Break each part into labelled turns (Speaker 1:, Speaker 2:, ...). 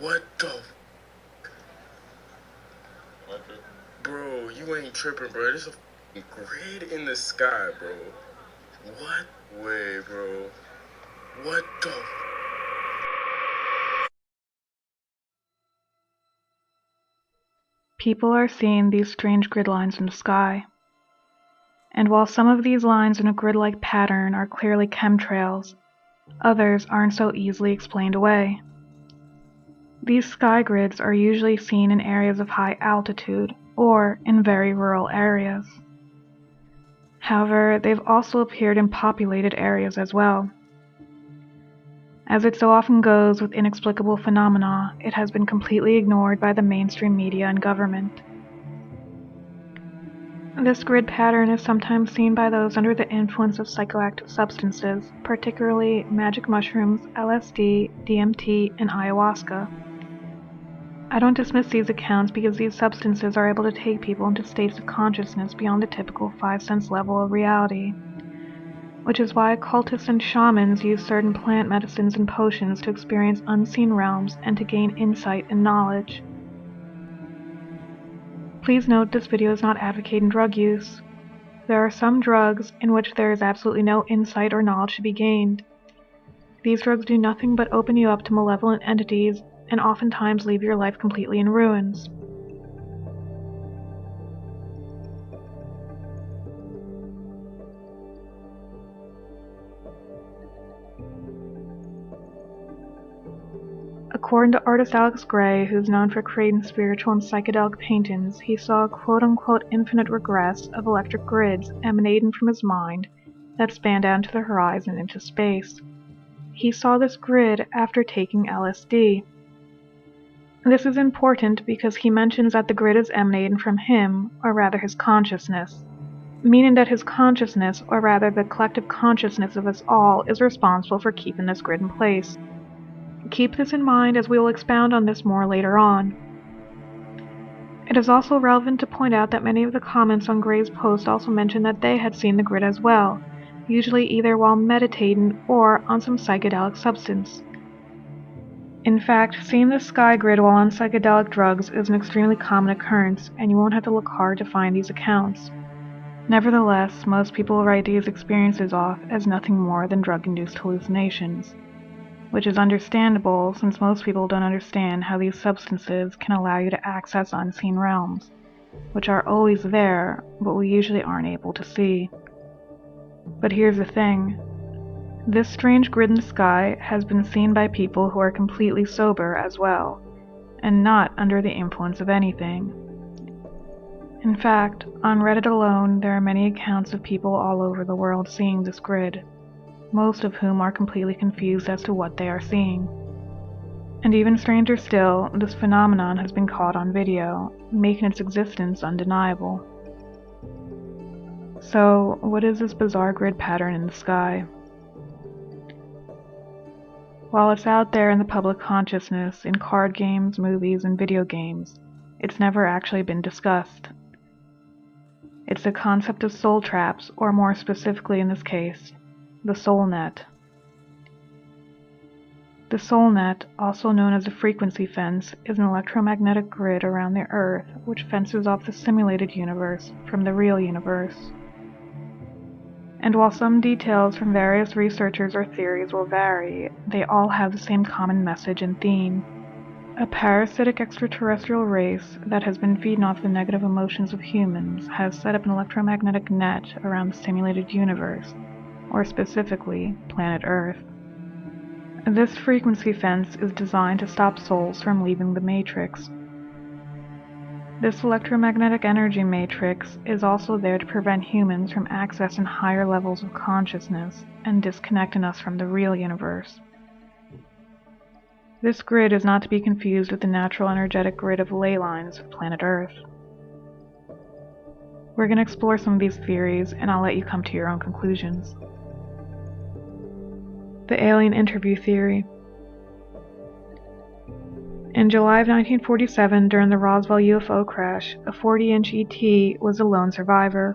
Speaker 1: What the? Bro, you ain't tripping, bro. There's a grid in the sky, bro. What? Way, bro. What the?
Speaker 2: People are seeing these strange grid lines in the sky. And while some of these lines in a grid-like pattern are clearly chemtrails, others aren't so easily explained away. These sky grids are usually seen in areas of high altitude or in very rural areas. However, they've also appeared in populated areas as well. As it so often goes with inexplicable phenomena, it has been completely ignored by the mainstream media and government. This grid pattern is sometimes seen by those under the influence of psychoactive substances, particularly magic mushrooms, LSD, DMT, and ayahuasca. I don't dismiss these accounts because these substances are able to take people into states of consciousness beyond the typical five-sense level of reality, which is why occultists and shamans use certain plant medicines and potions to experience unseen realms and to gain insight and knowledge. Please note this video is not advocating drug use. There are some drugs in which there is absolutely no insight or knowledge to be gained. These drugs do nothing but open you up to malevolent entities and oftentimes leave your life completely in ruins. According to artist Alex Gray, who's known for creating spiritual and psychedelic paintings, he saw a quote-unquote infinite regress of electric grids emanating from his mind that spanned out into the horizon into space. He saw this grid after taking LSD. This is important because he mentions that the grid is emanating from him, or rather his consciousness, meaning that his consciousness, or rather the collective consciousness of us all, is responsible for keeping this grid in place. Keep this in mind as we will expound on this more later on. It is also relevant to point out that many of the comments on Gray's post also mentioned that they had seen the grid as well, usually either while meditating or on some psychedelic substance. In fact, seeing the sky grid while on psychedelic drugs is an extremely common occurrence, and you won't have to look hard to find these accounts. Nevertheless, most people write these experiences off as nothing more than drug-induced hallucinations, which is understandable since most people don't understand how these substances can allow you to access unseen realms, which are always there, but we usually aren't able to see. But here's the thing. This strange grid in the sky has been seen by people who are completely sober as well, and not under the influence of anything. In fact, on Reddit alone, there are many accounts of people all over the world seeing this grid, most of whom are completely confused as to what they are seeing. And even stranger still, this phenomenon has been caught on video, making its existence undeniable. So, what is this bizarre grid pattern in the sky? While it's out there in the public consciousness, in card games, movies, and video games, it's never actually been discussed. It's the concept of soul traps, or more specifically in this case, the soul net. The soul net, also known as a frequency fence, is an electromagnetic grid around the Earth which fences off the simulated universe from the real universe. And while some details from various researchers or theories will vary, they all have the same common message and theme. A parasitic extraterrestrial race that has been feeding off the negative emotions of humans has set up an electromagnetic net around the simulated universe, or specifically, planet Earth. This frequency fence is designed to stop souls from leaving the Matrix. This electromagnetic energy matrix is also there to prevent humans from accessing higher levels of consciousness and disconnecting us from the real universe. This grid is not to be confused with the natural energetic grid of ley lines of planet Earth. We're going to explore some of these theories, and I'll let you come to your own conclusions. The alien interview theory. In July of 1947, during the Roswell UFO crash, a 40-inch ET was the lone survivor.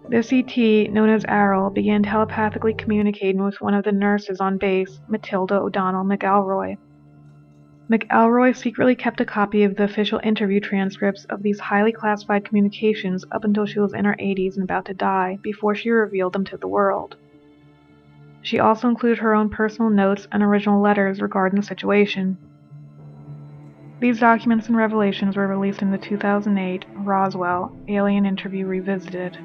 Speaker 2: This ET, known as Errol, began telepathically communicating with one of the nurses on base, Matilda O'Donnell McElroy. McElroy secretly kept a copy of the official interview transcripts of these highly classified communications up until she was in her 80s and about to die, before she revealed them to the world. She also included her own personal notes and original letters regarding the situation. These documents and revelations were released in the 2008 Roswell Alien Interview Revisited.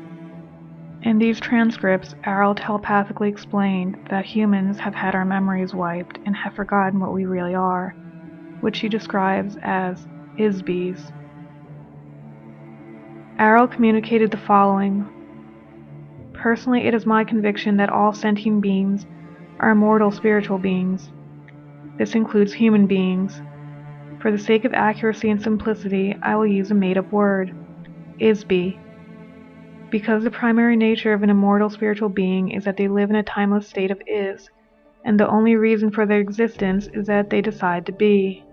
Speaker 2: In these transcripts, Errol telepathically explained that humans have had our memories wiped and have forgotten what we really are, which she describes as ISBs. Errol communicated the following: "Personally, it is my conviction that all sentient beings are immortal spiritual beings. This includes human beings. For the sake of accuracy and simplicity, I will use a made-up word, ISB. Because the primary nature of an immortal spiritual being is that they live in a timeless state of is, and the only reason for their existence is that they decide to be.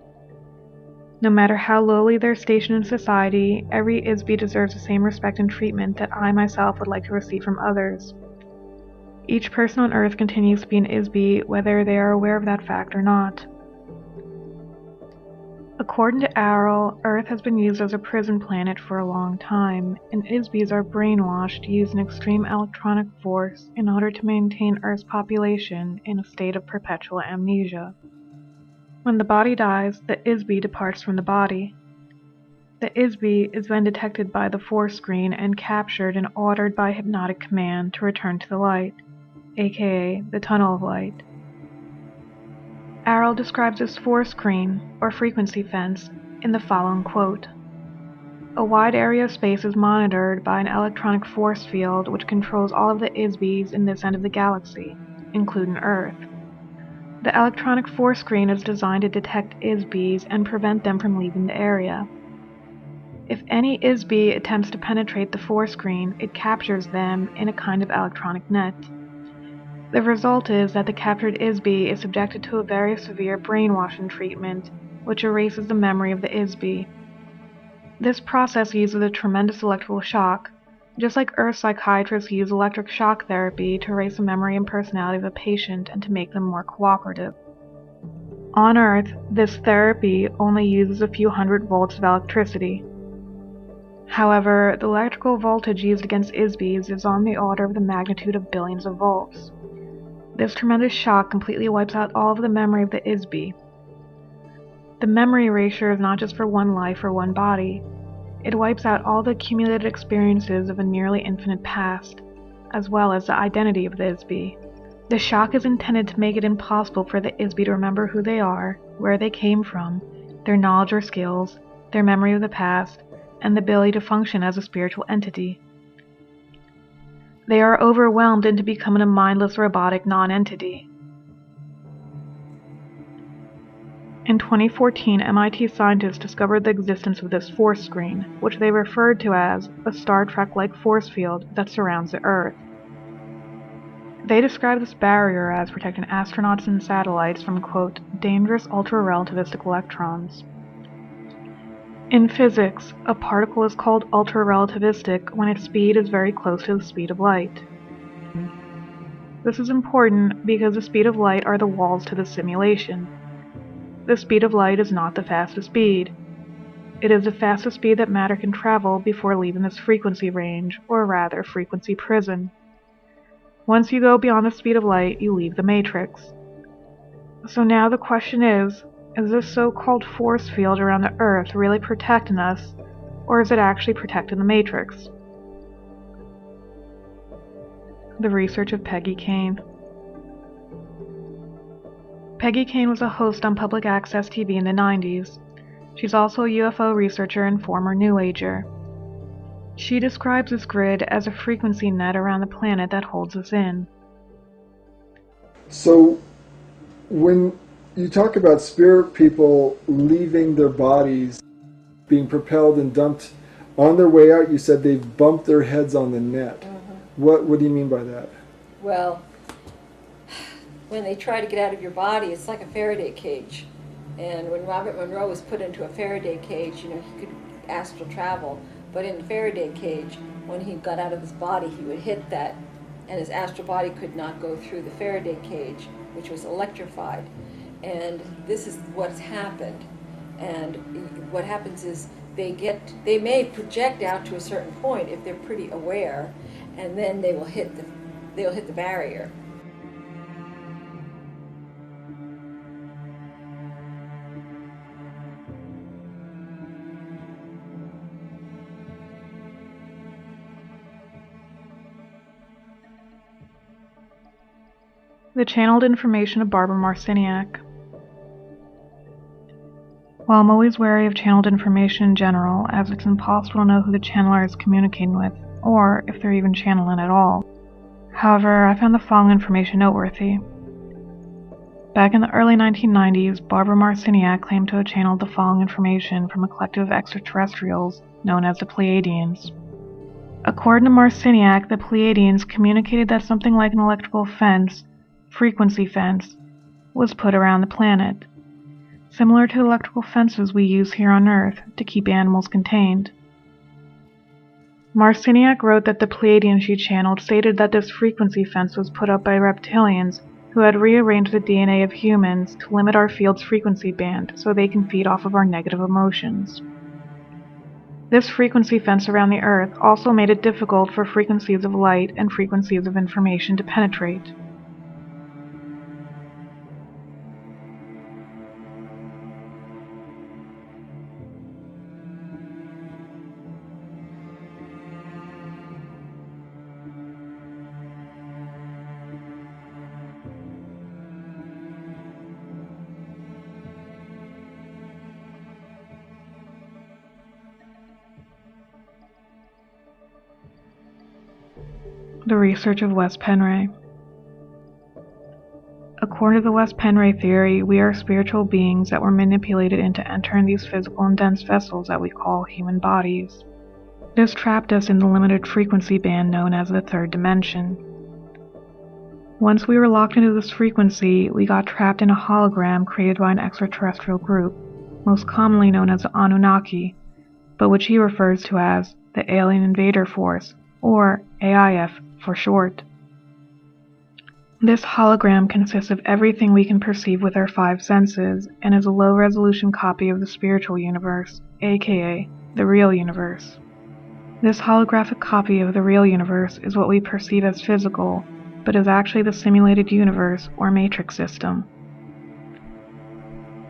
Speaker 2: No matter how lowly their station in society, every ISB deserves the same respect and treatment that I myself would like to receive from others. Each person on Earth continues to be an ISB whether they are aware of that fact or not." According to Errol, Earth has been used as a prison planet for a long time, and ISBs are brainwashed to use an extreme electronic force in order to maintain Earth's population in a state of perpetual amnesia. When the body dies, the ISB departs from the body. The ISB is then detected by the force screen and captured and ordered by hypnotic command to return to the light, aka the tunnel of light. Errol describes this force screen, or frequency fence, in the following quote: "A wide area of space is monitored by an electronic force field which controls all of the ISBs in this end of the galaxy, including Earth. The electronic force screen is designed to detect ISBs and prevent them from leaving the area. If any ISB attempts to penetrate the force screen, it captures them in a kind of electronic net. The result is that the captured ISB is subjected to a very severe brainwashing treatment, which erases the memory of the ISB. This process uses a tremendous electrical shock, just like Earth psychiatrists use electric shock therapy to erase the memory and personality of a patient and to make them more cooperative. On Earth, this therapy only uses a few hundred volts of electricity. However, the electrical voltage used against ISBs is on the order of the magnitude of billions of volts. This tremendous shock completely wipes out all of the memory of the ISB. The memory erasure is not just for one life or one body. It wipes out all the accumulated experiences of a nearly infinite past, as well as the identity of the ISB. The shock is intended to make it impossible for the ISB to remember who they are, where they came from, their knowledge or skills, their memory of the past, and the ability to function as a spiritual entity. They are overwhelmed into becoming a mindless robotic non-entity." In 2014, MIT scientists discovered the existence of this force screen, which they referred to as a Star Trek-like force field that surrounds the Earth. They describe this barrier as protecting astronauts and satellites from, quote, "dangerous ultra-relativistic electrons." In physics, a particle is called ultra-relativistic when its speed is very close to the speed of light. This is important because the speed of light are the walls to the simulation. The speed of light is not the fastest speed. It is the fastest speed that matter can travel before leaving this frequency range, or rather frequency prison. Once you go beyond the speed of light, you leave the matrix. So now the question is this so-called force field around the Earth really protecting us, or is it actually protecting the Matrix? The research of Peggy Kane. Peggy Kane was a host on public access TV in the 90s. She's also a UFO researcher and former New Ager. She describes this grid as a frequency net around the planet that holds us in.
Speaker 3: So, when you talk about spirit people leaving their bodies, being propelled and dumped on their way out, you said they've bumped their heads on the net.
Speaker 4: Mm-hmm.
Speaker 3: What do you mean by that?
Speaker 4: Well, when they try to get out of your body, it's like a Faraday cage. And when Robert Monroe was put into a Faraday cage, he could astral travel. But in the Faraday cage, when he got out of his body, he would hit that, and his astral body could not go through the Faraday cage, which was electrified. And this is what's happened. And what happens is they may project out to a certain point if they're pretty aware, and then they'll hit the barrier.
Speaker 2: The channeled information of Barbara Marciniak. While I'm always wary of channeled information in general, as it's impossible to know who the channeler is communicating with, or if they're even channeling at all. However, I found the following information noteworthy. Back in the early 1990s, Barbara Marciniak claimed to have channeled the following information from a collective of extraterrestrials known as the Pleiadians. According to Marciniak, the Pleiadians communicated that something like an electrical fence, frequency fence, was put around the planet, similar to electrical fences we use here on Earth to keep animals contained. Marciniak wrote that the Pleiadians she channeled stated that this frequency fence was put up by reptilians who had rearranged the DNA of humans to limit our field's frequency band so they can feed off of our negative emotions. This frequency fence around the Earth also made it difficult for frequencies of light and frequencies of information to penetrate. The research of Wes Penre. According to the Wes Penre theory, we are spiritual beings that were manipulated into entering these physical and dense vessels that we call human bodies. This trapped us in the limited frequency band known as the third dimension. Once we were locked into this frequency, we got trapped in a hologram created by an extraterrestrial group, most commonly known as the Anunnaki, but which he refers to as the Alien Invader Force, or AIF for short. This hologram consists of everything we can perceive with our five senses and is a low-resolution copy of the spiritual universe, aka the real universe. This holographic copy of the real universe is what we perceive as physical, but is actually the simulated universe or matrix system.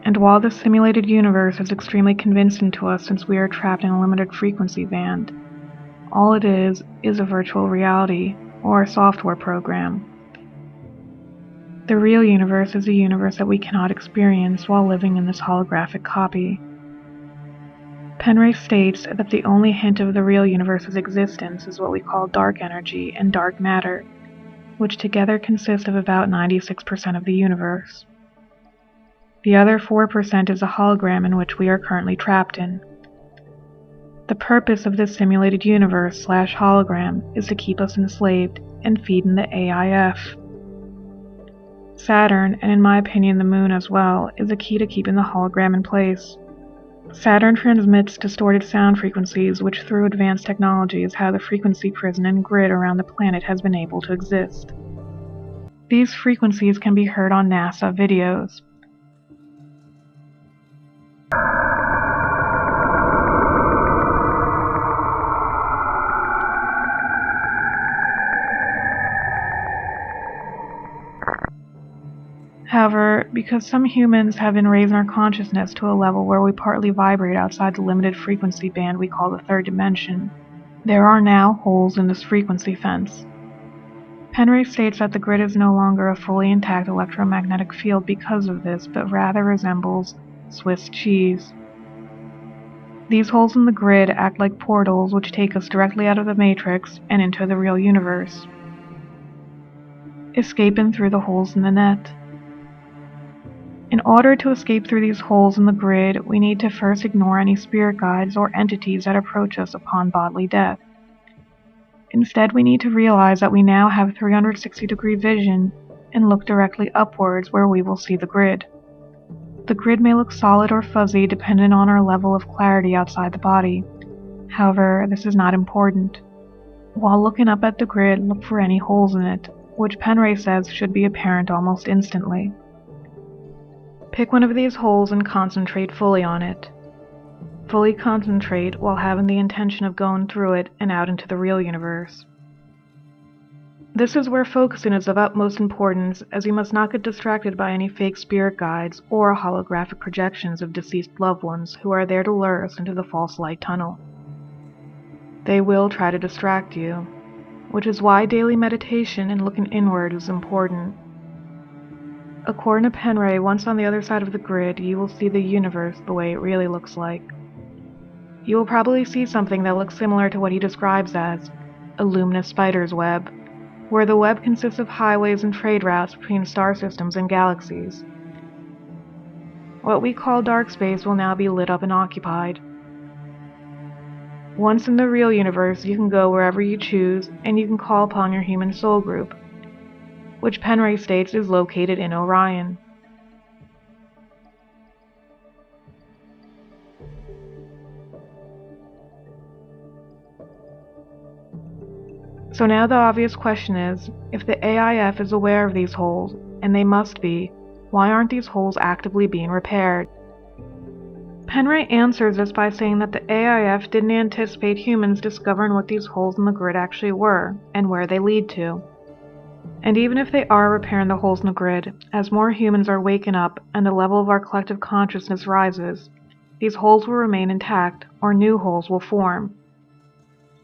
Speaker 2: And while the simulated universe is extremely convincing to us since we are trapped in a limited frequency band, all it is a virtual reality, or a software program. The real universe is a universe that we cannot experience while living in this holographic copy. Penre states that the only hint of the real universe's existence is what we call dark energy and dark matter, which together consist of about 96% of the universe. The other 4% is a hologram in which we are currently trapped in. The purpose of this simulated universe/hologram is to keep us enslaved and feed in the AIF. Saturn, and in my opinion the Moon as well, is a key to keeping the hologram in place. Saturn transmits distorted sound frequencies, which through advanced technology is how the frequency prison and grid around the planet has been able to exist. These frequencies can be heard on NASA videos. However, because some humans have been raising our consciousness to a level where we partly vibrate outside the limited frequency band we call the third dimension, there are now holes in this frequency fence. Penre states that the grid is no longer a fully intact electromagnetic field because of this, but rather resembles Swiss cheese. These holes in the grid act like portals which take us directly out of the Matrix and into the real universe, escaping through the holes in the net. In order to escape through these holes in the grid, we need to first ignore any spirit guides or entities that approach us upon bodily death. Instead, we need to realize that we now have 360-degree vision and look directly upwards where we will see the grid. The grid may look solid or fuzzy depending on our level of clarity outside the body. However, this is not important. While looking up at the grid, look for any holes in it, which Penre says should be apparent almost instantly. Pick one of these holes and concentrate fully on it. Fully concentrate while having the intention of going through it and out into the real universe. This is where focusing is of utmost importance, as you must not get distracted by any fake spirit guides or holographic projections of deceased loved ones who are there to lure us into the false light tunnel. They will try to distract you, which is why daily meditation and looking inward is important. According to Penre, once on the other side of the grid, you will see the universe the way it really looks like. You will probably see something that looks similar to what he describes as a luminous spider's web, where the web consists of highways and trade routes between star systems and galaxies. What we call dark space will now be lit up and occupied. Once in the real universe, you can go wherever you choose, and you can call upon your human soul group, which Penre states is located in Orion. So now the obvious question is, if the AIF is aware of these holes, and they must be, why aren't these holes actively being repaired? Penre answers this by saying that the AIF didn't anticipate humans discovering what these holes in the grid actually were, and where they lead to. And even if they are repairing the holes in the grid, as more humans are waking up and the level of our collective consciousness rises, these holes will remain intact, or new holes will form.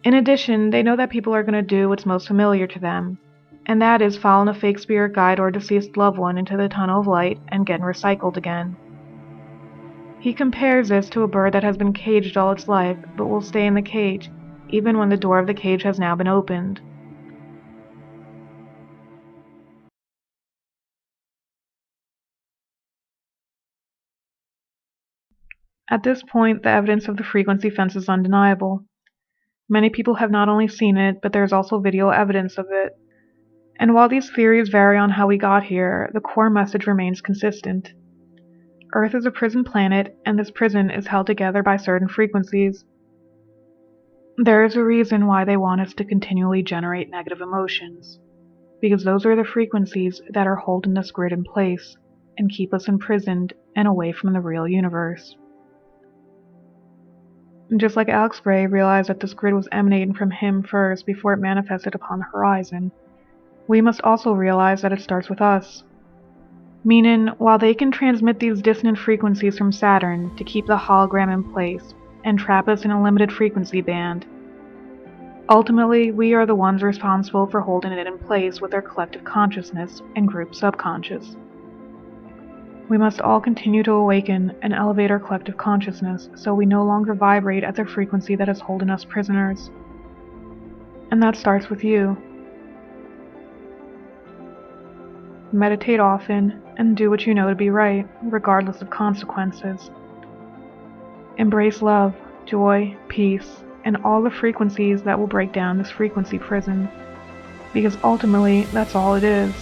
Speaker 2: In addition, they know that people are going to do what's most familiar to them, and that is following a fake spirit guide or deceased loved one into the tunnel of light and getting recycled again. He compares this to a bird that has been caged all its life, but will stay in the cage, even when the door of the cage has now been opened. At this point, the evidence of the frequency fence is undeniable. Many people have not only seen it, but there is also video evidence of it. And while these theories vary on how we got here, the core message remains consistent. Earth is a prison planet, and this prison is held together by certain frequencies. There is a reason why they want us to continually generate negative emotions, because those are the frequencies that are holding this grid in place and keep us imprisoned and away from the real universe. And just like Alex Gray realized that this grid was emanating from him first before it manifested upon the horizon, we must also realize that it starts with us. Meaning, while they can transmit these dissonant frequencies from Saturn to keep the hologram in place and trap us in a limited frequency band, ultimately we are the ones responsible for holding it in place with our collective consciousness and group subconscious. We must all continue to awaken and elevate our collective consciousness so we no longer vibrate at the frequency that is holding us prisoners. And that starts with you. Meditate often and do what you know to be right, regardless of consequences. Embrace love, joy, peace, and all the frequencies that will break down this frequency prison, because ultimately that's all it is.